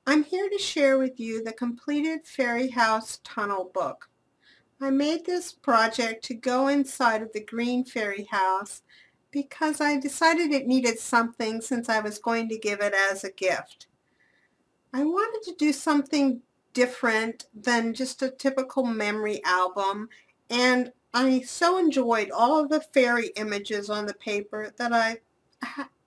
I'm here to share with you the completed Fairy House Tunnel book. I made this project to go inside of the green fairy house because I decided it needed something since I was going to give it as a gift. I wanted to do something different than just a typical memory album, and I so enjoyed all of the fairy images on the paper that I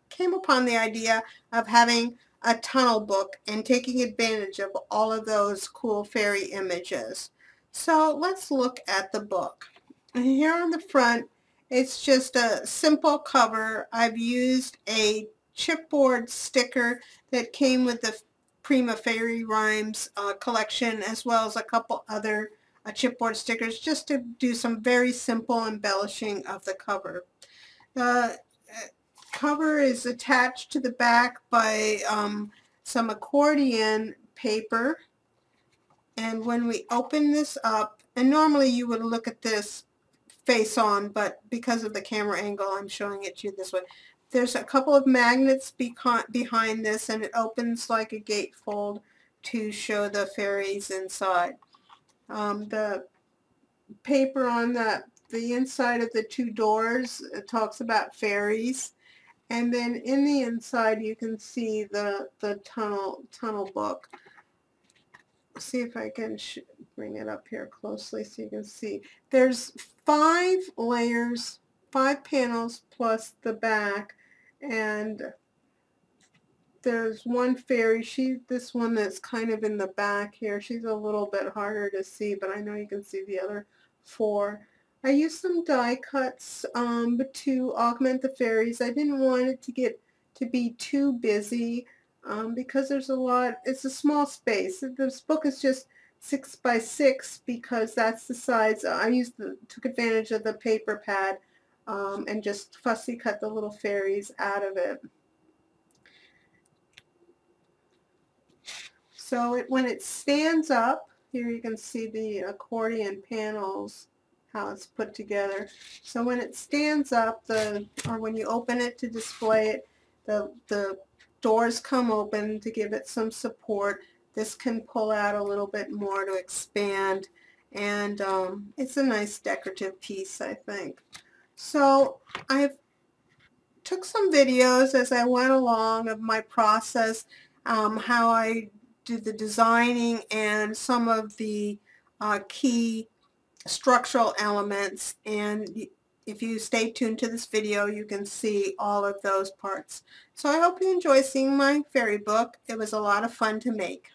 came upon the idea of having a tunnel book and taking advantage of all of those cool fairy images. So let's look at the book. Here on the front, it's just a simple cover. I've used a chipboard sticker that came with the Prima Fairy Rhymes collection, as well as a couple other chipboard stickers, just to do some very simple embellishing of the cover. The cover is attached to the back by some accordion paper, and when we open this up, and normally you would look at this face on, but because of the camera angle I'm showing it to you this way. There's a couple of magnets behind this, and it opens like a gatefold to show the fairies inside. The paper on the inside of the two doors, it talks about fairies. And then in the inside you can see the tunnel book. See if I can bring it up here closely so you can see. There's 5 layers, 5 panels plus the back, and there's one fairy. This one that's kind of in the back here. She's a little bit harder to see, but I know you can see the other 4. I used some die cuts to augment the fairies. I didn't want it to get to be too busy because there's a lot. It's a small space. This book is just 6 by 6 because that's the size. I took advantage of the paper pad and just fussy cut the little fairies out of it. So when it stands up, here you can see the accordion panels, how it's put together. So when it stands up, or when you open it to display it, the doors come open to give it some support. This can pull out a little bit more to expand, and it's a nice decorative piece, I think. So I took some videos as I went along of my process, how I did the designing and some of the key structural elements, and if you stay tuned to this video you can see all of those parts. So I hope you enjoy seeing my fairy book. It was a lot of fun to make.